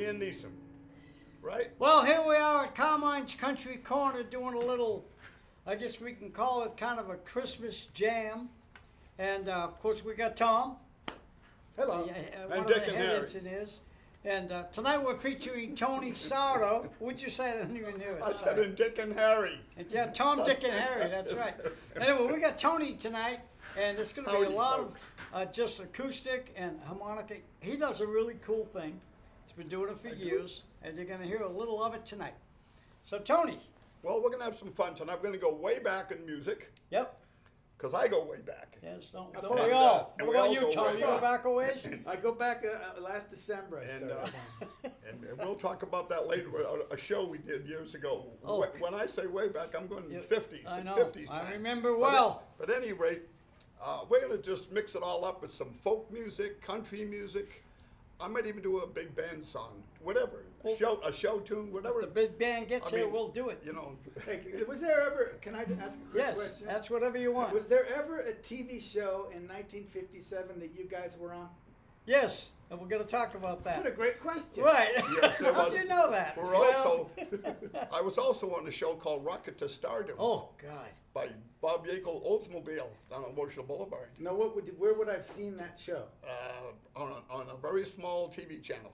Liam Neeson, right? Well, here we are at Carmine's Country Corner doing a little, I guess we can call it kind of a Christmas jam. And of course we got Tom. Hello. One And of Dick the and head Harry. engineers. And tonight we're featuring Tony Sardo. What'd you say? I didn't even hear it. I said in Dick and Harry. And yeah, Tom, Dick, and Harry. That's right. Anyway, we got Tony tonight, and it's going to be Howdy, a lot folks. of just acoustic and harmonica. He does a really cool thing. He's been doing it for years, and you're going to hear a little of it tonight. So, Tony. Well, we're going to have some fun tonight. We're going to go way back in music, Yep. because I go way back. Yes. Don't And, we all? and What we about all you, go Tom? way You go back. back a ways? I go back last December. I And, started. and we'll talk about that later. A show we did years ago. Oh. When I say way back, I'm going Yeah, 50s. I know. 50s I time. remember well. But at any rate, we're going to just mix it all up with some folk music, country music. I might even do a big band song, whatever, a show tune, whatever. The big band gets I here, mean, we'll do it. You know, Hey, was there ever? Can I ask a quick Yes, question? that's whatever you want. Was there ever a TV show in 1957 that you guys were on? Yes, and we're going to talk about What a that. great question. Right. yes, it How was. do you know that? We're Well- also. I was also on a show called Rocket to Stardom Oh, God. by Bob Yakel Oldsmobile down on Marshall Boulevard. No, where would I have seen that show? On a very small TV channel.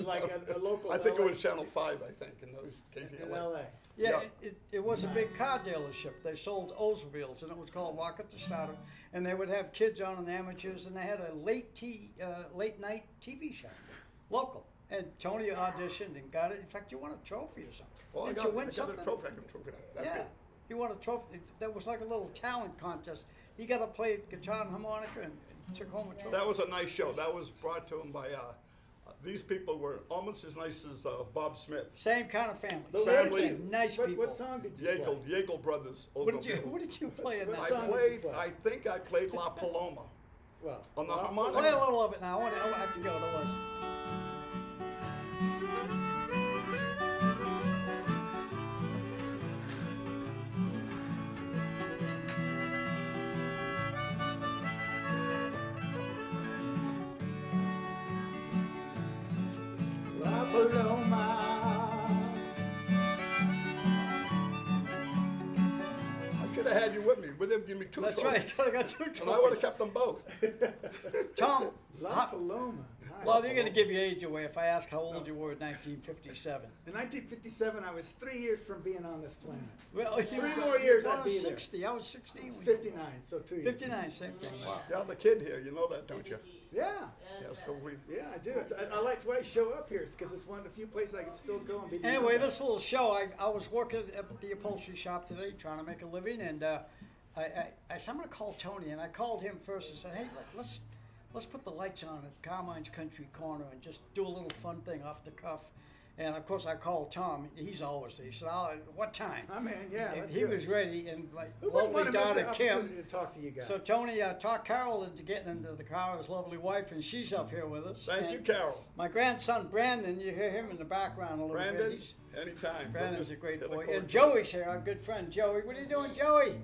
Like a local I think LA? it was Channel 5, I think, in those cases. In LA. Yeah, Yeah. it was a big car dealership. They sold Oldsmobiles, and it was called Rocket to Stardom. And they would have kids on and amateurs, and they had a late night TV show, local. And Tony auditioned and got it. In fact, you won a trophy or something. Well, Didn't I you got win a something? trophy. I got a trophy. That's Yeah, good. he won a trophy. That was like a little talent contest. He got to play guitar and harmonica and took home a trophy. That was a nice show. That was brought to him by, these people were almost as nice as Bob Smith. Same kind of family. The Family. Legend. Nice What people. song did you play? Yakel brothers. What did you play in What that? I song did you played, play? I think I played La Paloma Well, on the well, harmonica. Play a little of it now. I have to go. It was. La Paloma. I should have had you with me. Would have given me two That's trophies. right. I got two trophies. And I would have kept them both. Tom, La Paloma. Nice. well, you're going to give your age away if I ask how old you were in 1957. In 1957, I was 3 years from being on this planet. Well, Three more years, I I'd be was there. 60. I was 16. It's 59, so 2 years. 59, same thing. Wow. You're the kid here. You know that, don't you? Yeah. Yeah, so we. Yeah, I do. I like why I show up here, because it's one of the few places I can still go and be. the Anyway, young guy. this little show, I was working at the upholstery shop today trying to make a living, and I said, I'm going to call Tony, and I called him first and said, hey, let's put the lights on at Carmine's Country Corner and just do a little fun thing off the cuff. And of course, I called Tom. He's always there. He said, what time? I'm in, yeah. And let's he do was it. ready, and my Who wouldn't lovely want to miss the daughter opportunity Kim. to talk to you guys? So Tony talked Carol into getting into the car, his lovely wife, and she's up here with us. Thank you, And Carol. My grandson Brandon, you hear him in the background a little bit. Brandon, He's- anytime. Brandon's We'll a great just hit boy. chord. And Joey's here, our good friend Joey. What are you doing, Joey?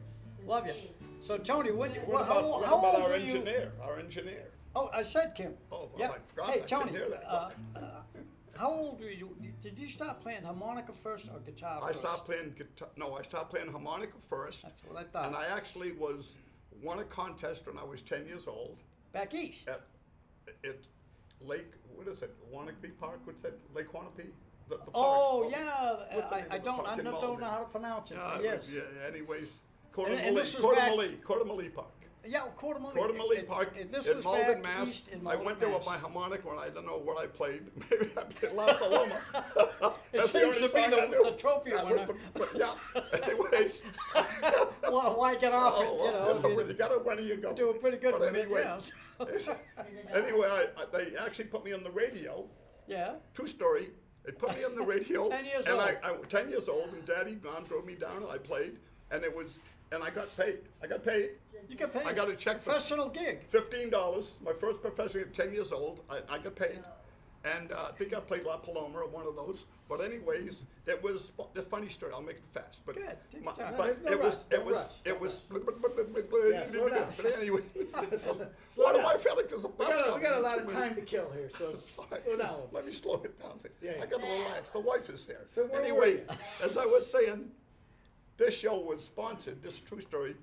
Love you. So Tony, What how about old our were you? engineer? Our engineer. Oh, I said Kim. Oh, well, yeah. I forgot. Hey, I didn't Tony, hear that. how old were you? Did you start playing harmonica first or guitar I first? stopped playing guitar. No, I stopped playing harmonica first. That's what I thought. And I actually won a contest when I was 10 years old Back east. at Lake, what is it, Wannabe Park? What's that? Lake Wannabe? The park. Oh, yeah. What's the name I of the don't park in know Malden? how to pronounce it. Yeah, Yes. yeah, anyways, And this was back- Quartermalee Park. Yeah, Quartermalee. Quartermalee Park This in was Malden, back Mass. east in I Malden, went there with Mass. my harmonica and I don't know what I played. Maybe I played La Paloma. It That's the seems only to be song I knew. the trophy That winner. was yeah. Anyways. Why get off Oh, it? well, You know, you gotta when you go. doing pretty good But with it, anyway, yeah. anyway, they actually put me on the radio. Yeah. True story. They put me on the radio. 10 years and old. I 10 years old, and Daddy Mom drove me down, and I played, and I got paid. I got paid. You get paid. I got a check for Professional gig. $15. My first professional at 10 years old. I got paid. And I think I played La Paloma or one of those. But anyways, it was a funny story. I'll make it fast. But Good. Take your time. No, but there's no it was rush. it Don't was rush. it was. Yeah, slow down. But anyway, Slow why do down. I feel like there's a bus We coming? got got a lot too of many- time to kill here, so All right, slow down a little Let bit. me slow it down. Yeah, yeah. I got to relax. The wife is there. So where were anyway, you? as I was saying, this show was sponsored, this is a true story,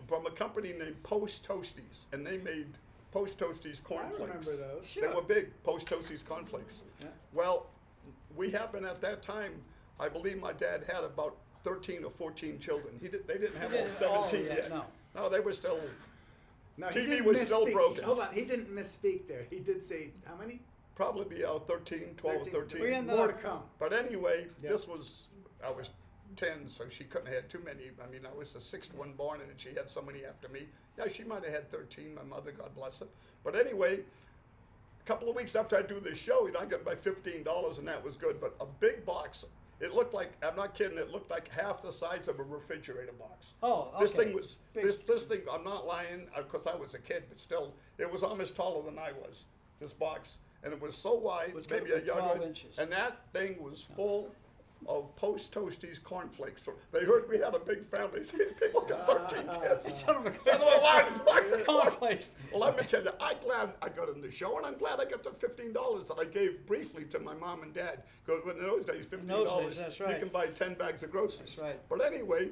from a company named Post Toasties, and they made Post Toasties I cornflakes. remember those. They were big, Post Toasties cornflakes. Yeah. Well, we happened at that time, I believe my dad had about 13 or 14 children. They didn't have all 17 yet, yet. no. No, they were still, No, he TV didn't was still misspeak. broken. Hold on, he didn't misspeak there. He did say how many? probably be 13, 12 or 13. We ended More up- to come. But anyway, Yeah. I was 10, so she couldn't have had too many. I mean, I was the sixth one born, and she had so many after me. Yeah, she might have had 13, my mother, God bless her. But anyway, a couple of weeks after I do this show, I got my $15, and that was good. But a big box, it looked like, I'm not kidding, it looked like half the size of a refrigerator box. Oh, This okay. thing was, Big. this thing, I'm not lying, because I was a kid, but still, it was almost taller than I was, this box. And it was so wide, It was maybe good a for yard 12 wide, inches. and that thing was full of Post Toasties cornflakes. So they heard we had a big family. These people got 13 kids. Son of a So there were a large box of cornflakes. Well, let me tell you, I'm glad I got in the show, and I'm glad I got the $15 that I gave briefly to my mom and dad. Because in those days, $15, those days, that's right. you can buy 10 bags of groceries. That's right. But anyway,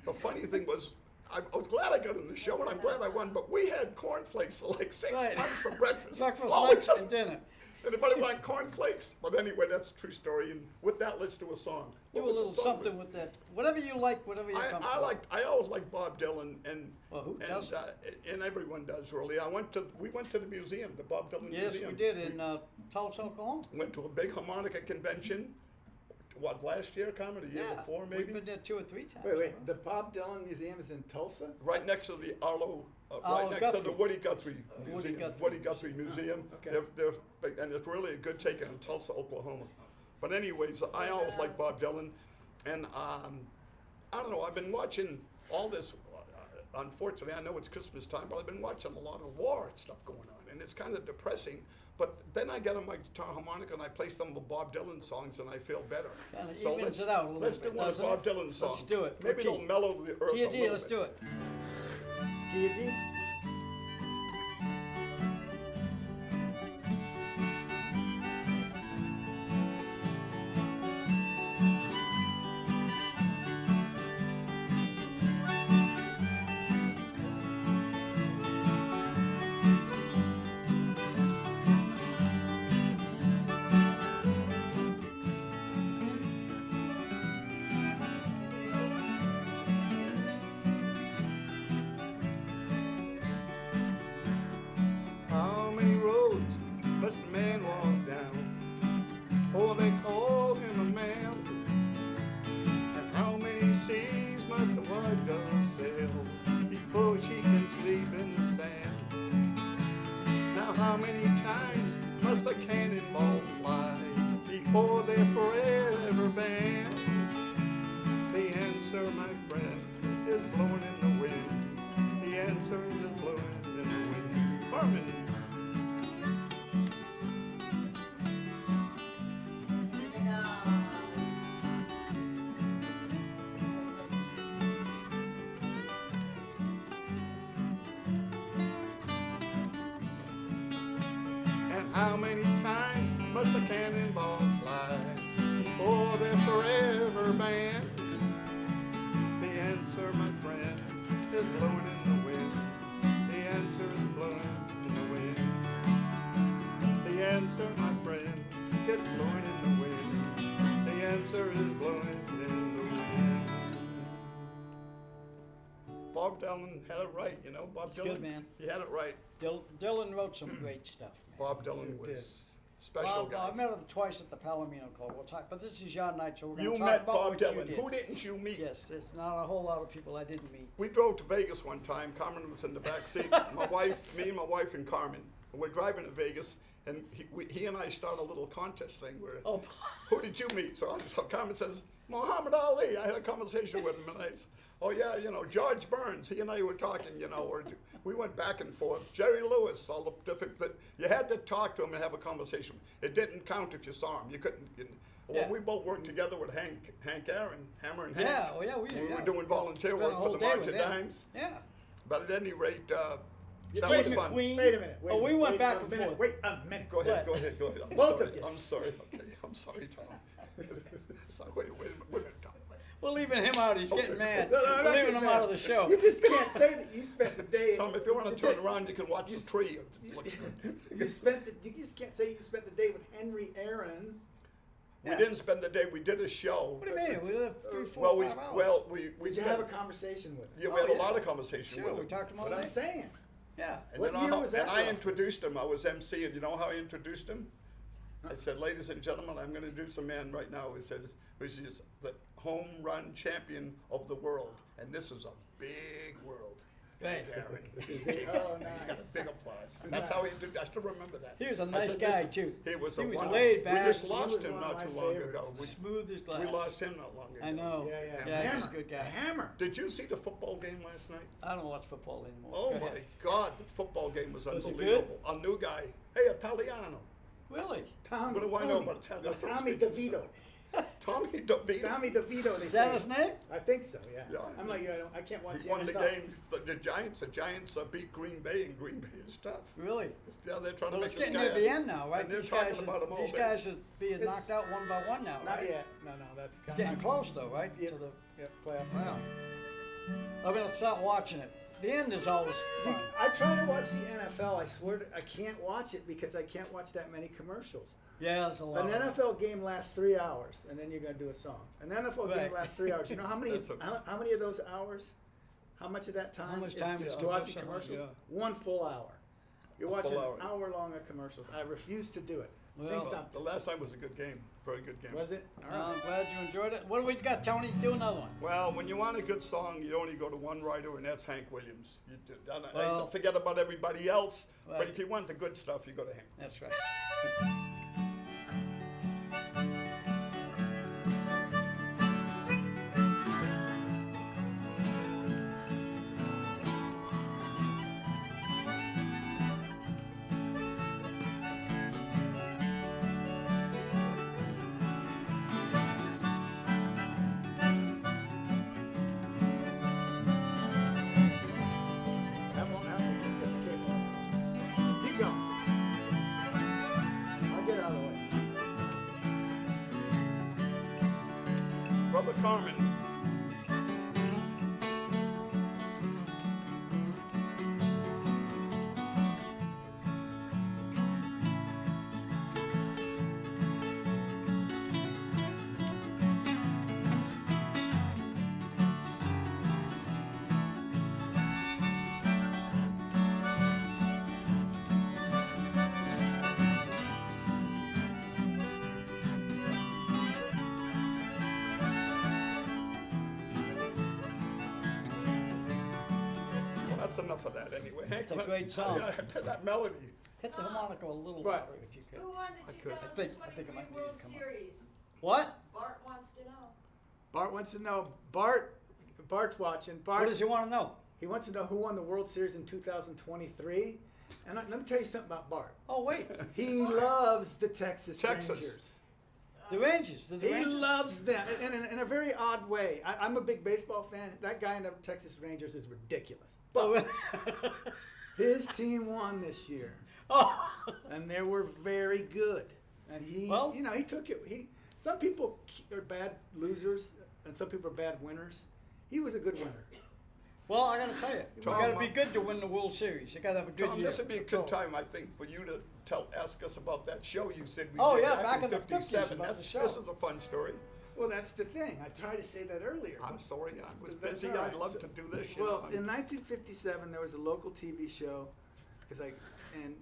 the funny thing was, I was glad I got in the show, and I'm glad I won. But we had cornflakes for like 6 Right. months for breakfast. Breakfast, Always lunch, and dinner. Anybody want cornflakes? But anyway, that's a true story. And with that, let's do a song. Do What a was the little song something with that. Whatever you like, whatever you're comfortable. I always liked Bob Dylan, and Well, who and, doesn't? and everyone does really. We went to the museum, the Bob Dylan Yes, Museum. we did in Tulsa, Oklahoma. Went to a big harmonica convention. What, last year, Carmine? The year before, maybe? We've been there 2 or 3 times. Wait. The Bob Dylan Museum is in Tulsa? Right next to the Arlo, Arlo right next to the Guthrie. Woody Guthrie Woody Museum. Guthrie. Woody Guthrie Museum. okay. They're big, and it's really a good take in Tulsa, Oklahoma. But anyways, I always liked Bob Dylan, and I don't know. I've been watching all this. Unfortunately, I know it's Christmas time, but I've been watching a lot of war and stuff going on, and it's kind of depressing. But then I get on my guitar harmonica and I play some of Bob Dylan songs, and I feel better. Kinda So evens let's it out a little let's bit, do one of doesn't Bob it? Dylan songs. Let's do it. Maybe Okay. it'll mellow the earth Key a of D, little let's bit. do it. Key of D? How many roads must a man walk down before they call him a man? And how many seas must a white dove sail before she can sleep in the sand? Now how many times must a cannonball fly before they're forever banned? The answer, my friend, is blowing in the wind. The answer is blowing in the wind. Harmony. And how many times must a cannonball fly before they're forever banned? The answer, my friend, is blowing in the wind. The answer is blowing in the wind. The answer, my friend, is blowing in the wind. The answer is blowing in the wind. Bob Dylan had it right, you know. Bob He's Dylan, good, man. he had it right. Dylan wrote some great stuff, man. Bob Dylan Sure did. was a special Well, I guy. met him twice at the Palomino Club. We'll talk, but this is your night, so we're going You to talk met about Bob what you Dylan. did. Who didn't you meet? Yes, there's not a whole lot of people I didn't meet. We drove to Vegas one time. Carmen was in the back seat. Me, my wife, and Carmen. And we're driving to Vegas, and he and I start a little contest thing where, Oh, who did you meet? So Carmen says, Muhammad Ali. I had a conversation with him, and I said, oh yeah, you know, George Burns. He and I were talking, you know, or we went back and forth. Jerry Lewis, all the different. You had to talk to him and have a conversation. It didn't count if you saw him. You couldn't. Well, Yeah. we both worked together with Hank Aaron, Hammer and Hank. yeah, oh yeah, We yeah. were doing volunteer Spent a work whole for the day March with of them. Dimes. Yeah. But at any rate, That Steve was fun. McQueen. Wait a minute. Oh, we went back a and minute, forth. Wait a minute. Go ahead, go ahead, go ahead. I'm Both sorry. of you. I'm sorry. Okay, I'm sorry, Tom. So, wait a minute, Tom. We're leaving him out. He's Okay. getting mad. No, I'm We're not leaving getting him mad. out of the show. You just can't say that you spent the day. Tom, if you want to turn around, you can watch the tree. It looks good. You just can't say you spent the day with Henry Aaron. We didn't spend the day. We did a show. What do you mean? We lived 3, 4, Well, 5 hours. we Did you have a conversation with him? Yeah, we had a lot of conversation Sure, with we him. talked about That's what I'm that. saying. Yeah. And What then year was that, And I roughly? introduced him. I was MC, and you know how I introduced him? I said, "Ladies and gentlemen, I'm going to introduce a man right now who said who's the home run champion of the world, and this is a big world." Right. Aaron. Oh, He got a nice. big applause. That's how he did. I still remember that. He was a I nice said, guy, "Listen," too. He was He a was wonderful- laid back. We just He lost was him one not of too my long favorites. ago. Smooth as glass. We lost him not long ago. I know. Yeah, yeah. Yeah, Hammer. he's a good guy. Hammer. Did you see the football game last night? I don't watch football anymore. Oh Go my ahead. God, the football game was Was it unbelievable. A new guy. Hey, Italiano. Really? Tommy. What do I know about Italiano? Tommy DeVito. Tommy DeVito. Tommy DeVito. They Is that say. his name? I think so. Yeah. Yeah. I'm like, I can't watch He won the NFL. game. The Giants beat Green Bay, and Green Bay is tough. Really? Yeah, they're trying Well, to it's make this getting guy near the out. end now, right? And they're These talking guys about him all these day. guys are being It's- knocked out one by one now, Not right? yet. No, that's It's kind getting of close though, right? Yep. To the Yep. Playoffs. wow. I'm gonna start watching it. The end is always fun. I try to watch the NFL. I swear I can't watch it because I can't watch that many commercials. Yeah, there's a lot. An of it. NFL game lasts 3 hours, and then you're going to do a song. An NFL game Right. lasts 3 hours. You know how many? That's okay. How many of those hours? How much of that time? How much time is is watching commercial? commercials? Yeah. 1 full hour. You're A watching full an hour. hour long of commercials. I refuse to do it. Well, Sing The something. last time was a good game. Very good game. Was it? All I'm right. glad you enjoyed it. What do we got, Tony? Do another one. Well, when you want a good song, you only go to one writer, and that's Hank Williams. Well- Forget about everybody else, Well- but if you want the good stuff, you go to Hank. That's right. That won't happen. Just get the cable on. Keep going. I'll get out of the way. Brother Carmen. Well, that's enough of that anyway. Hank, It's a great song. that melody. Hit the harmonica a little What? louder if you could. Who won the could. I think it might 2023 need to World come up. Series? What? Bart wants to know. Bart wants to know. Bart's watching. Bart. What does he want to know? He wants to know who won the World Series in 2023. And let me tell you something about Bart. Oh wait, He loves the Texas Texas. Rangers. the Rangers. The He Rangers. loves them in a very odd way. I'm a big baseball fan. That guy in the Texas Rangers is ridiculous. But Oh, his team won this year, oh. and they were very good. And he, Well- he took it. Some people are bad losers, and some people are bad winners. He was a good winner. Well, I gotta tell you, you Tom, gotta be good to win the World Series. You gotta have a good Tom, year. this would be a good time, I think, for you to ask us about that show you said we Oh, did yeah, back back in in the 50s 57. about the show. This is a fun story. Well, that's the thing. I tried to say that earlier. I'm sorry, I was That's busy. all I'd right. love So- to do this. Well, in 1957, there was a local TV show, and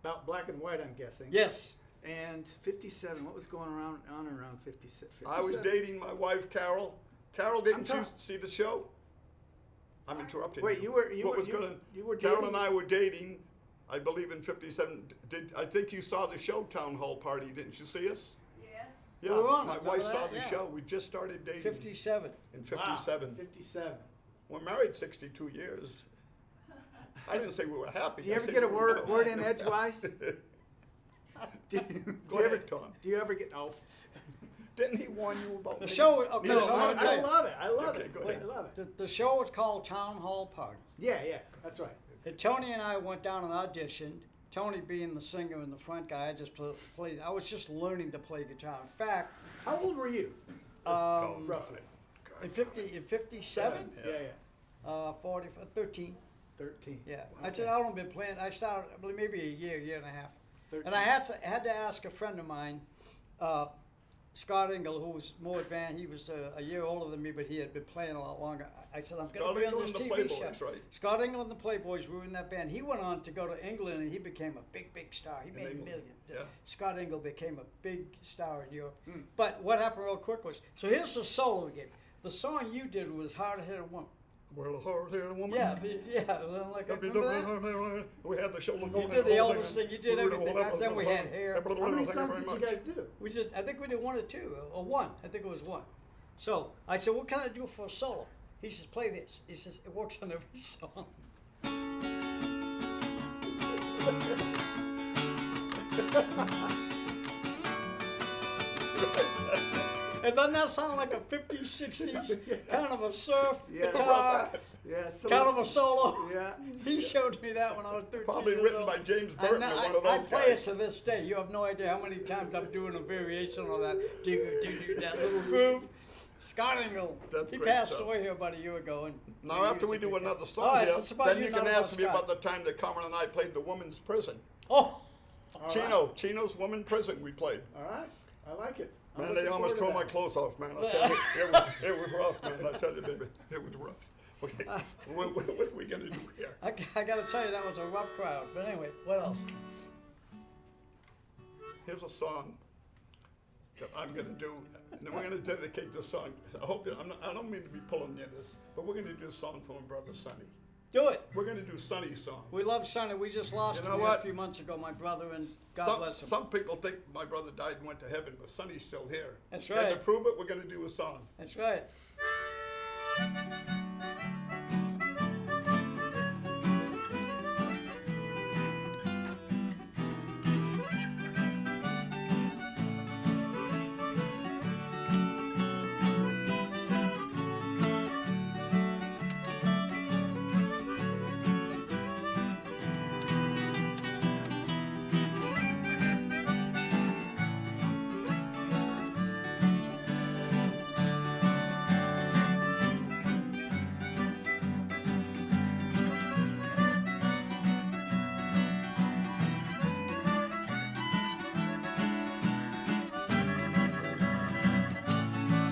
about black and white, I'm guessing. Yes. And 57, what was going on around 56? I was dating my wife, Carol. Carol, I'm didn't you talk- see the show? I'm interrupting. Wait, you were What was gonna- you were Carol dating? and I were dating, I believe, in 57. I think you saw the show Town Hall Party, didn't you see us? Yes. Yeah, were on it, my remember wife that? saw the Yeah. show. We just started dating 57. in Wow, 57. 57. We're married 62 years. I didn't say we were happy. Do you I ever said get a we were word in edgewise? Do Go you ever, ahead, Tom. do you ever get? Oh, Didn't he warn you about The me? show. Okay, no, so I'm gonna tell I you. love it. I love Okay, it. go Wait, ahead. I love it. The show is called Town Hall Party. Yeah, that's right. And Tony and I went down and auditioned. Tony being the singer and the front guy, I just played. I was just learning to play guitar. In fact, How old were you? Roughly. in 57, Yeah. 13. 13. Yeah, Okay. I just I don't been playing. I started maybe a year and a half, 13. and I had to ask a friend of mine, Scott Engel, who was more advanced. He was a year older than me, but he had been playing a lot longer. I said, I'm going Scott to be Engel on this and the TV Playboys, show. right? Scott Engel and the Playboys were in that band. He went on to go to England, and he became a big star. He made England, millions. yeah. Scott Engel became a big star in Europe. But what happened real quick was, so here's the solo we gave. The song you did was Hard Headed Woman. Well, a hard-headed woman. Yeah, like remember that? We had the shoulder You going. did the Elvis thing. You did everything. Back then we had hair. How many songs did you guys do? We did. I think we did one or two, or one. I think it was one. So I said, "What can I do for a solo?" He says, "Play this." He says, "It works on every song." And doesn't that sound like a 50s, 60s kind of a surf Yeah. guitar, Yeah. So kind of a solo? Yeah. He showed me that when I was 13 Probably years written old. by James I Burton know- or one of I those play it guys. to this day. You have no idea how many times I'm doing a variation on that. Do that little groove. Scott Engel. That's He great passed stuff. away here about a year ago. And Now, after we do another song All right, here, it's about then you, you not can about ask me Scott. about the time that Carmine and I played the women's prison. Oh, Chino's woman prison we played. All right. I like it. I'm Man, looking they almost tore forward my to that. clothes off, man. I tell you, it was rough, man. I tell you, baby, it was rough. Okay, what are we gonna do here? I got to tell you, that was a rough crowd. But anyway, what else? Here's a song that I'm gonna do, and then we're gonna dedicate this song. I don't mean to be pulling you this, but we're gonna do a song for my brother Sonny. Do it. We're gonna do Sonny's song. We love Sonny. We just lost You know him what? a few months ago, my brother, and God bless him. Some people think my brother died and went to heaven, but Sonny's still here. That's And right. to prove it, we're gonna do a song. That's right.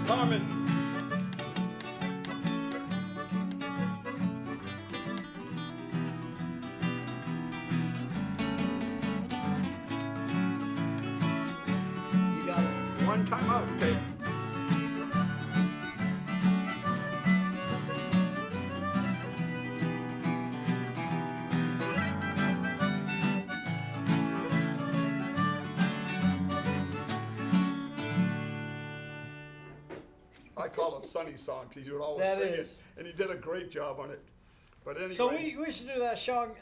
Carmen. You got it. One time out, okay? I call it Sonny's song because he would always That sing is. it, and he did a great job on it. But anyway, So we used to do that song,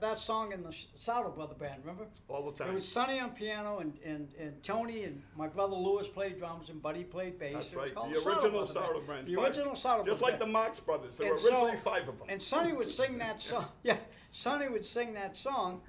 that song in the Sardo Brother Band, remember? all the It time. was Sonny on piano, and Tony and my brother Louis played drums, and Buddy played bass. That's It was right. called The original Brother Sardo Band. The Five. original Sardo Just Brother like the Band. Marx Brothers. There were And so- originally 5 of them. And Sonny would sing that song. Yeah, Sonny would sing that song,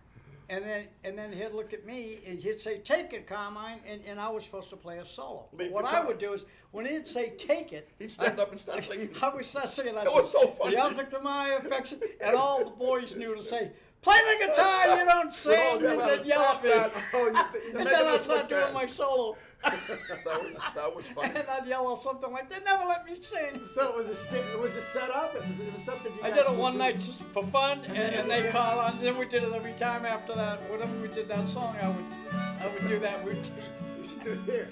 and then he'd look at me and he'd say, "Take it, Carmine," and I was supposed to play a solo. But Lead what I guitars. would do is when he'd say, "Take it," He'd stand up and start singing. I would start singing that. It was so funny. The object of my affection, and all the boys knew to say, "Play the guitar, you don't sing," all and yell out, they'd yell "Stop at me. that." Oh, And Make then it I'd look start like doing that. my solo, that was funny. and I'd yell out something like, "They never let me sing." So was it set up? It was something you I guys did it would one do? night just for fun, and they call on. Then we did it every time after that. Whenever we did that song, I would do that routine. You should do it here.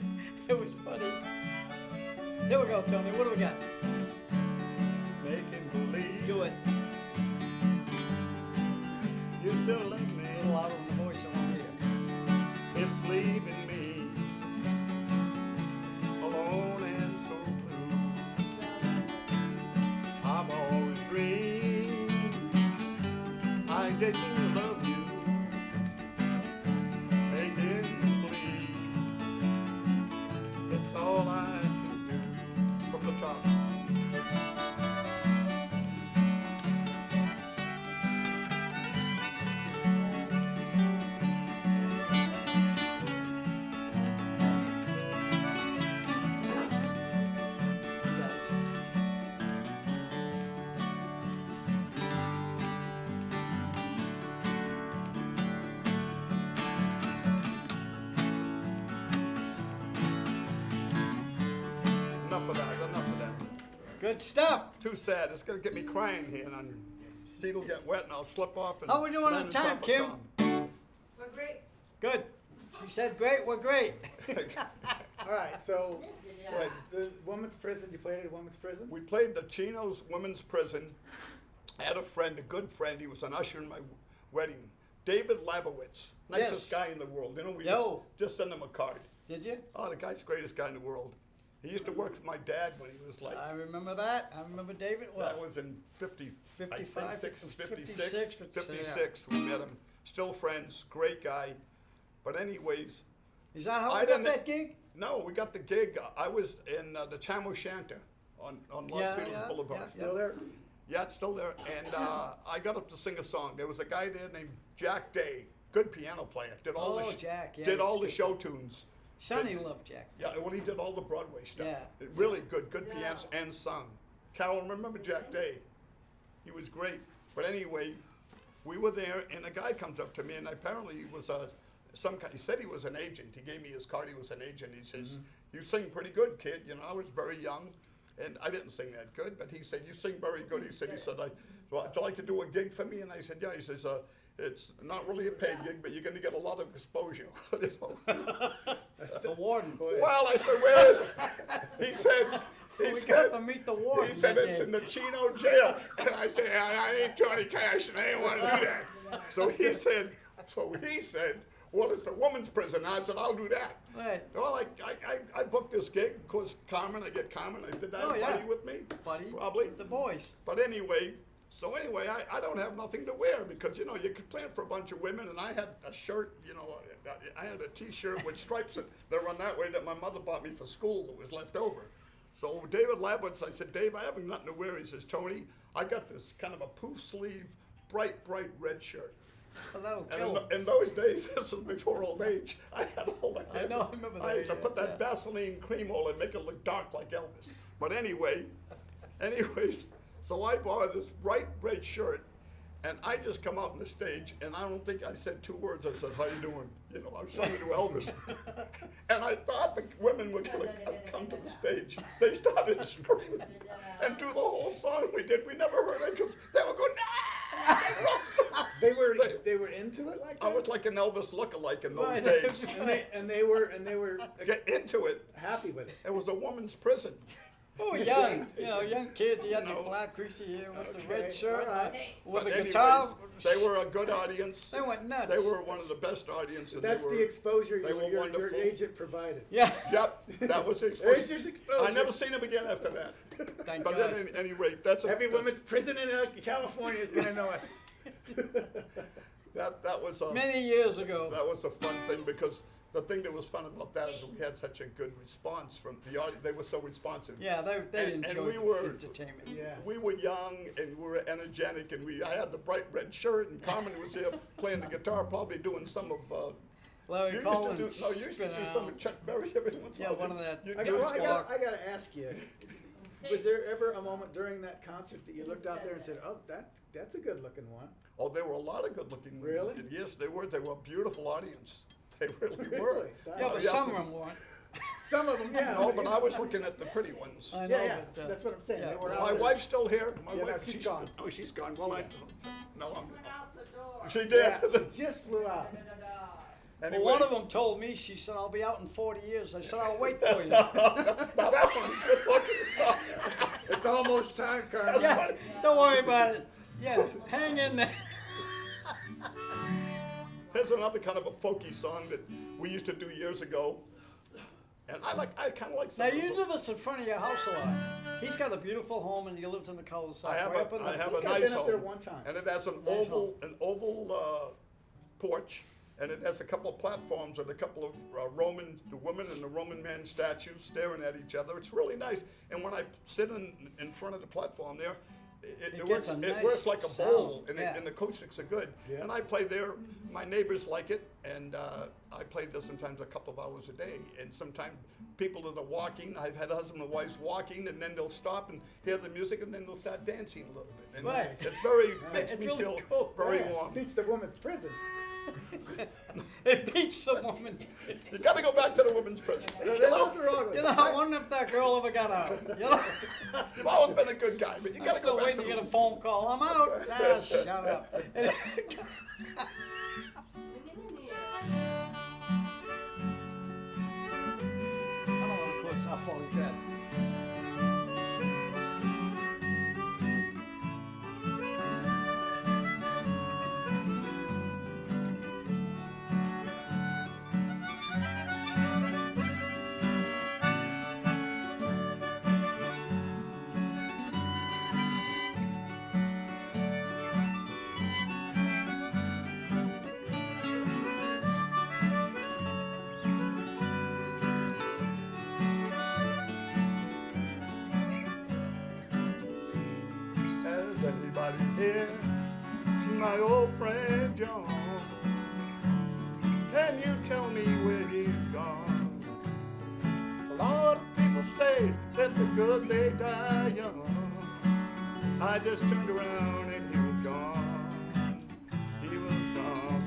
It was funny. Here we go, Tony. What do we got? Making believe Do it. you still love A me. little louder on the voice. I want to hear. It's leaving me alone and so blue. I've always dreamed I didn't love you. Making believe it's all I can do. From the top. Good stuff. Too sad. It's gonna get me crying here, and seat will get wet, and I'll slip off. And How we doing land on time, top of Kim? Tom. We're great. Good. She said great, we're great. All right, so Right. the women's prison, you played at a women's prison? We played the Chino's Women's Prison. I had a friend, a good friend. He was an usher in my wedding. David Labowitz, nicest Yes. guy in the world. You know, we Yo. just send him a card. Did you? Oh, the guy's the greatest guy in the world. He used to work for my dad when he was like, I remember that. I remember David. Well, that was in 50, 55, I think 56, 56, 56. We met him. Still friends, great guy. But anyways, is that how I we got didn't- that gig? no, we got the gig. I was in the Tam O'Shanter on Los Yeah, Feliz yeah, Boulevard. yeah. Still there? Yeah, it's still there. And I got up to sing a song. There was a guy there named Jack Day, good piano player. Did all Oh, the Jack, yeah, did he all was the show tunes. Sonny loved Jack. Yeah, well, he did all the Broadway stuff. Yeah. Really good pianos and sung. Carol, remember Jack Day? He was great. But anyway, we were there, and a guy comes up to me, and apparently he was he said he was an agent. He gave me his card. He was an agent. He says, "You sing pretty good, kid." You know, I was very young, and I didn't sing that good. But he said, "You sing very good." He said, "Well, would you like to do a gig for me?" And I said, "Yeah." He says, "It's not really a paid gig, but you're going to get a lot of exposure." You know? The warden. Well, I said, "Where is it?" He said, We got to meet the warden. he said, that "It's day. in the Chino jail." And I said, I ain't Johnny Cash, and I ain't want to do that. So he said, "Well, it's the woman's prison." I said, "I'll do that." Right. Well, I booked this gig. Of course, Carmine, I did that Oh, yeah. buddy with me? Buddy. Probably. The boys. But anyway, I don't have nothing to wear because, you know, you could plan for a bunch of women, and I had a shirt, you know, I had a T-shirt with stripes that run that way that my mother bought me for school that was left over. So David Labowitz, I said, "Dave, I have nothing to wear." He says, "Tony, I got this kind of a poof sleeve, bright red shirt." Oh, that'll And kill. in those days, this was before old age, I had all that. I know, I remember I that, used to put that yeah. Vaseline cream on and make it look dark like Elvis. But anyways, so I bought this bright red shirt, and I just come out on the stage, and I don't think I said 2 words. I said, "How you doing?" You know, I was trying to do Elvis. And I thought the women were going to come to the stage. They started screaming and do the whole song we did. We never heard it because they were going, "Ah!" They were into it like that? I was like an Elvis lookalike in those Right. days. and they were Get into it. happy with it. It was a woman's prison. Oh, young, young kids. He had You the know. black greasy hair with the Okay, red shirt, all right. with But a anyways, guitar. they were a good audience. They went nuts. They were one of the best audiences. That's the exposure they were your wonderful. agent provided. Yeah. Yep, that was the There's exposure. your exposure. I never seen him again after that. Thank But God. at any rate, that's a, Every women's prison in California is going to know us. that was a Many years ago. that was a fun thing because the thing that was fun about that is we had such a good response from the audience. They were so responsive. Yeah, they And enjoyed we were- entertainment. Yeah. We were young and we were energetic, and I had the bright red shirt, and Carmen was here playing the guitar, probably doing some of. Larry You Collins. used to do some of Chuck Berry every once in a Yeah, while. one of that. You I do got, stuff. I got to ask you, was there ever a moment during that concert that you looked out there and said, "Oh, that's a good-looking one"? Oh, there were a lot of good-looking women. Really? Yes, they were. They were a beautiful audience. They really were. Really? Yeah, but some of them weren't. Some of them, yeah. No, but I was looking at the pretty ones. I know, Yeah, but, that's what I'm saying. yeah. They were My out there. wife's still here. My Yeah, no, wife, she's gone. Oh, she's gone. Well, no, I'm. Went out the door. She did. Yeah, she just flew out. Anyway, Well, one of them told me, she said, "I'll be out in 40 years." I said, "I'll wait for you." now that one's good looking. It's almost time, Carmen. Yeah, don't worry about it. Yeah, hang in there. Here's another kind of a folky song that we used to do years ago, and I kind of like. Now, some of you those. do this in front of your house a lot. He's got a beautiful home and he lives in the cul-de-sac. I have right up in a, I the- have think a I've nice been up home, there one time. and it has an Nice oval porch, and it has a couple of platforms with a couple of the women and the Roman man statues staring at each other. It's really nice, and when I sit in front of the platform there, It it gets works. a It nice works like a sound, bowl, and, yeah. and the acoustics are good. Yeah. And I play there. My neighbors like it, and I play there sometimes a couple of hours a day. And sometimes people that are walking, I've had husband and wives walking, and then they'll stop and hear the music, and then they'll start dancing a little bit. And Right. it's very makes It's me really feel cool. very Yeah, warm. beats the woman's prison. It beats the woman. You got to go back to the women's prison. There's nothing wrong with You know, I wonder if that girl ever got out. You know? You've always been a good guy, but you got I'm to still go back waiting to to the get a phone call. I'm out. Ah, shut up. I don't want to close off all that. Has anybody here seen my old friend John? Can you tell me where he's gone? A lot of people say that the good they die young. I just turned around and he was gone. He was gone.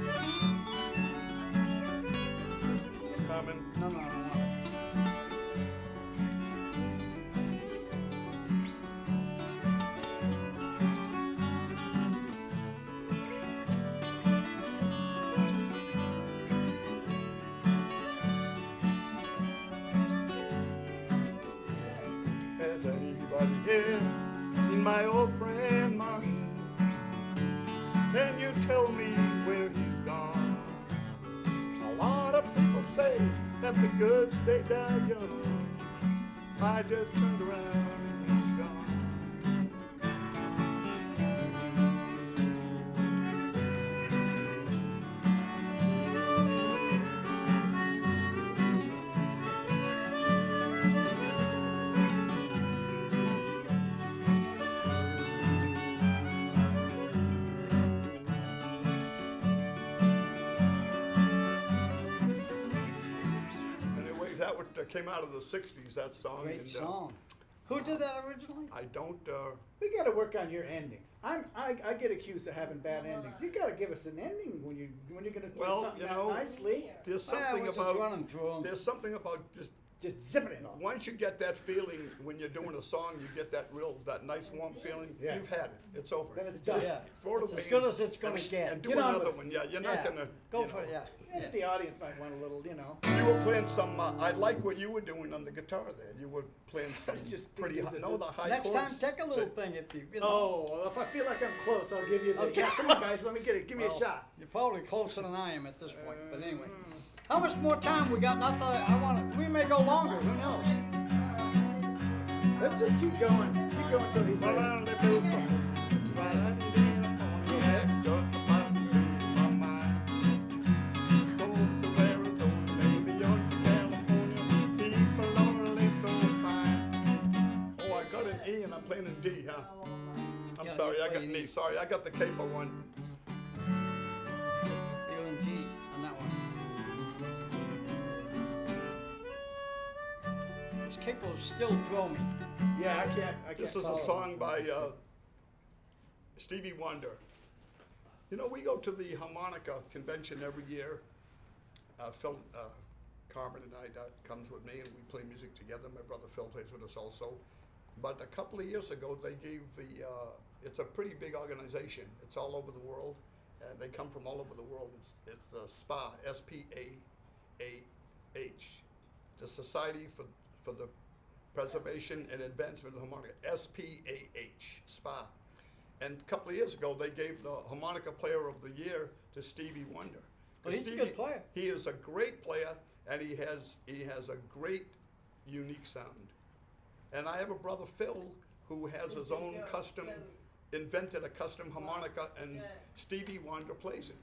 Coming. No, no, no, no. Has anybody here seen my old friend Martin? Can you tell me where he's gone? A lot of people say that the good they die young. I just turned around and he's gone. Anyways, that came out of the 60s, that song. Great and, song. Who did that originally? I don't, We got to work on your endings. I get accused of having bad endings. You got to give us an ending when you're going to play Well, something you out know, nicely. there's Well, something we're just about, running through 'em. there's something about just Just zipping it off. once you get that feeling when you're doing a song, you get that nice warm feeling. Yeah. You've had it. It's over. Then it's done. Yeah. Throw it It's away as good and- as it's gonna and- get. And do Get on another with it. one. Yeah, you're not Yeah. gonna Go you for it, know. yeah. And if the audience might want a little, you know. You were playing some. I like what you were doing on the guitar there. You were playing some just pretty. thinking High, that no, the high Next chords. time, take a little that- thing if you know. Oh, well, if I feel like I'm close, I'll give you the. Okay. Yeah, come on, guys, let me get it. Give me a Well, shot. You're probably closer than I am at this point, but anyway. How much more time we got? Not that I want to. We may go longer. Who knows? Let's just keep going. Keep going until he's ready. Oh, I got an E and I'm playing in D, huh? I'm Yeah, sorry, you I got play an an E. E. Sorry, I got the capo one. Feeling G on that one. Those capos still throw me. Yeah, I can't. This is a follow. song by Stevie Wonder. You know, we go to the harmonica convention every year. Phil, Carmine and I, comes with me and we play music together. My brother Phil plays with us also. But a couple of years ago, they gave it's a pretty big organization. It's all over the world. They come from all over the world. It's the SPAH, S-P-A-A-H, the Society for the Preservation and Advancement of the Harmonica, S-P-A-H, SPAH. And a couple of years ago, they gave the Harmonica Player of the Year to Stevie Wonder. Well, he's a good player. He is a great player, and he has a great, unique sound. And I have a brother Phil who has his own invented a custom harmonica, and Stevie Wonder plays it.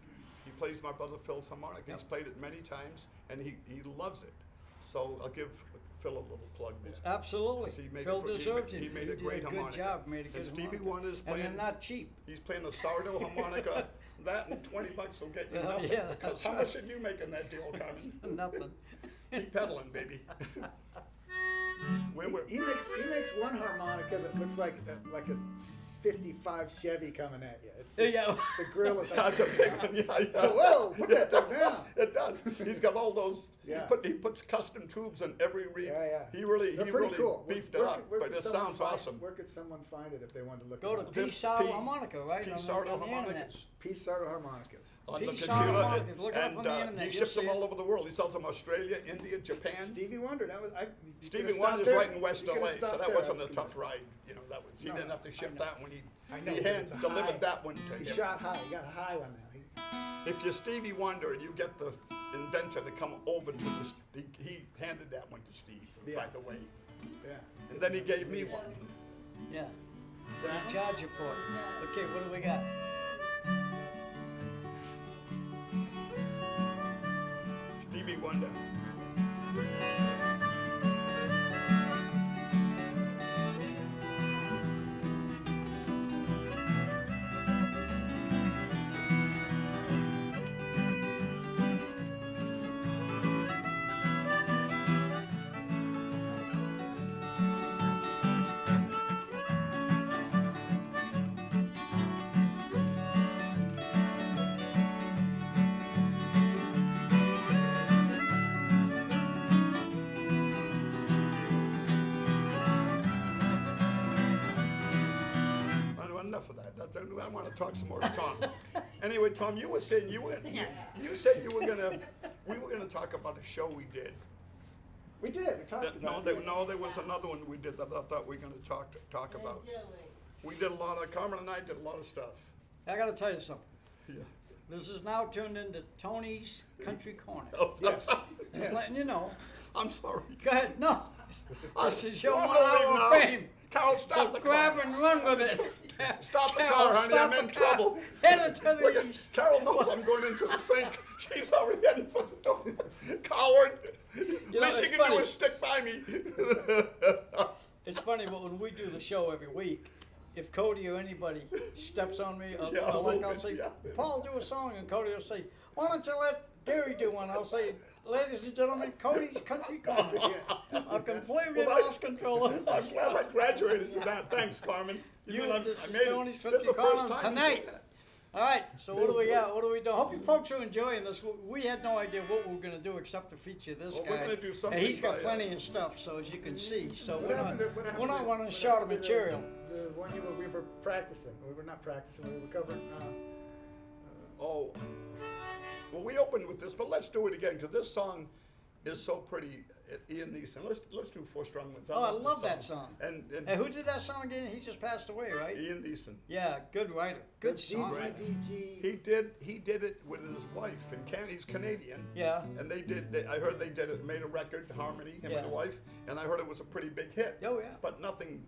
He plays my brother Phil's harmonica. He's played it many times, and he loves it. So I'll give Phil a little plug there. Absolutely. 'Cause he made Phil a gr- he deserved ma- it. he made a did great good harmonica. job. Made a And good Stevie harmonica. Wonder's And playing- they're not cheap. He's playing a Sardo harmonica. That and $20 will get you Well, nothing. yeah, Because that's how right. much did you make in that deal, Carmen? Nothing. Keep pedaling, baby. When we're, He makes one harmonica that looks like a '55 Chevy coming at you. It's Yeah. the grill is like, That's a big one. Yeah. whoa, put that thing down. It does. He's got all those. Yeah. He puts custom tubes in every reed. Yeah. He really They're pretty really cool. beefed Where it up. could- where But could it someone sounds find- awesome. Where could someone find it if they wanted to look Go it to up? P. This Sardo P- Harmonica, right? P. on the- Sardo on the internet. harmonicas. P. Sardo harmonicas. On P. the Sardo computer, harmonicas. Look it up on the internet. he You'll ships see them it. all over the world. He sells them Australia, India, Japan. Stevie Wonder. That was Stevie Wonder's right in West LA, so that wasn't a a tough ride. You know, that was he No, didn't have to ship know. that one. I know, He but hand it's a delivered high. that one to He him. shot high. He got a high one now. If you're Stevie Wonder and you get the inventor to come over to the, he handed that one to Steve, Yeah. by the way. Yeah. And then he gave me one. Yeah. They charge you for it. Okay, what do we got? Stevie Wonder. Enough of that. I want to talk some more to Tom. Anyway, Tom, you were saying you said we were gonna talk about a show we did. We did. We talked about it. No, there was another one we did that I thought we were gonna talk about. We did a lot of Carmine and I did a lot of stuff. I gotta tell you something. Yeah. This is now turned into Tony's Country Corner. Oh, Yes. Just letting you know. I'm sorry. Go ahead. No. This is your I'm 1 leaving hour now. of fame. Carol, stop So the grab car. and run with it. Stop the Carol, car, honey. stop I'm in the car. trouble. Head it to Look the at, east. Carol knows I'm going into the sink. She's already heading for the door. Coward. You know, Least you it's can do funny. is stick by me. It's funny, but when we do the show every week, if Cody or anybody steps on me, Yeah, a little I'll bit, say, yeah. Paul, do a song, and Cody will say, why don't you let Gary do one? I'll say, ladies and gentlemen, Cody's Country Corner. I've completely Well, I- lost control of I'm this. glad I graduated to that. Thanks, Carmen. You mean this I is made it. Tony's This is Country the first Corner time you tonight. did that. All right, so what do we got? What do we do? Hope you folks are enjoying this. We had no idea what we were going to do except to feature this Well, guy. we're gonna do something And he's got by, plenty of stuff, so as you can see. So What we're not, happened to- what happened we're not to- running what short of happened to material. The one year we were practicing. We were not practicing. We were covering. Oh, well, we opened with this, but let's do it again because this song is so pretty. Ian Neeson. Let's do Four Strong Winds. Oh, I this love that song. And Hey, who did that song again? He just passed away, right? Ian Neeson. Yeah, good writer. Good song. DG. He did it with his wife, and he's Canadian. Yeah. And I heard they did it, made a record, Harmony, him Yeah. and the wife, and I heard it was a pretty big hit. Oh, yeah. But nothing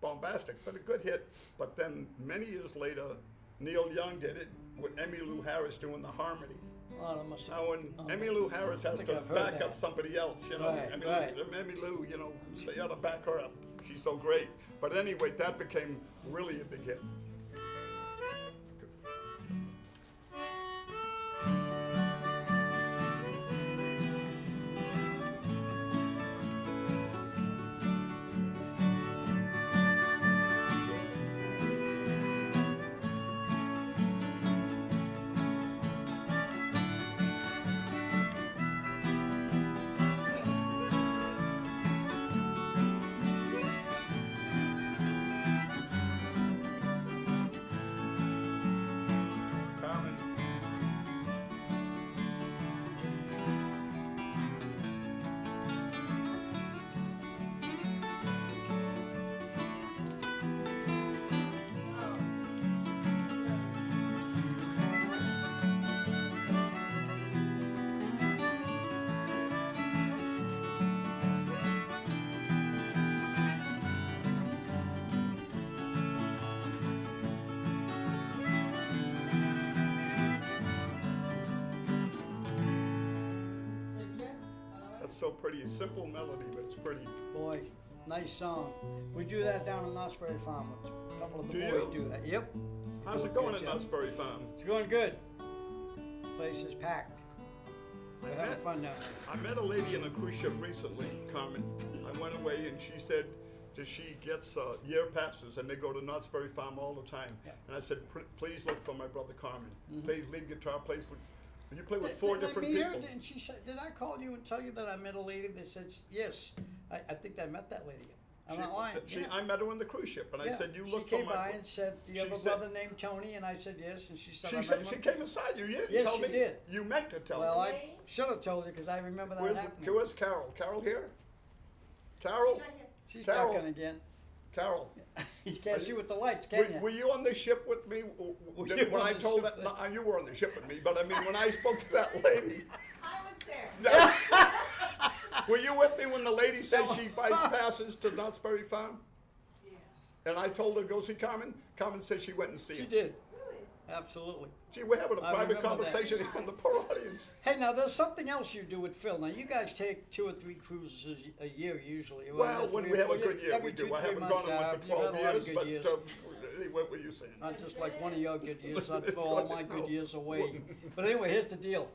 bombastic, but a good hit. But then many years later, Neil Young did it with Emmylou Harris doing the harmony. Oh, that must have Now, when Emmylou Harris has think to I've heard back that. up somebody else, you know, Right, right. Emmylou, you know, so you got to back her up. She's so great. But anyway, that became really a big hit. Carmen. That's so pretty. Simple melody, but it's pretty. Boy, nice song. We do that down in Osprey Farm. A couple of the Do boys you? do that. Yep. How's Do it a going good at job. Nutsbury Farm? It's going good. Place is packed. We're I having met- fun down there. I met a lady in a cruise ship recently, Carmen. I went away and she said, till she gets year passes, and they go to Knott's Berry Farm all the time. Yeah. And I said, please look for my brother Carmen. Mm-hmm. Please lead guitar, plays with. And you play with four different meet people. her? And she said, "Did I call you and tell you that I met a lady?" That said, "Yes, I think I met that lady." I'm not lying. Yeah. I met her on the cruise ship, and I Yeah. said, "You She look for came my." by and said, "Do you have she a said- brother named Tony?" And I said, "Yes." And she said, She "I said met she him." came inside you. You didn't Yes, tell she me. did. You meant to tell Well, me. I should have told you because I remember that happening. Where's Carol? Carol here? Carol? She's Carol. back in again. Carol. You can't see with the lights, can you? Were you on the ship with me Were when you on I the told ship that? No, you were on the ship with me, but I mean, when I spoke to that lady, I was there. were you with me when the lady said she buys passes to Knott's Berry Farm? Yes. And I told her to go see Carmen. Carmen said she went and see She him. did. Really? Absolutely. Gee, we're having a I private remember that. conversation here in the poor audience. Hey, now there's something else you do with Phil. Now you guys take 2 or 3 cruises a year usually. Well, when we have a good year, every we do. 2, I 3 haven't months, gone on one for you've had 12 a lot of years, good but years. what were you saying? Not just like one of your good years. I'd throw all my good years away. But anyway, here's the deal.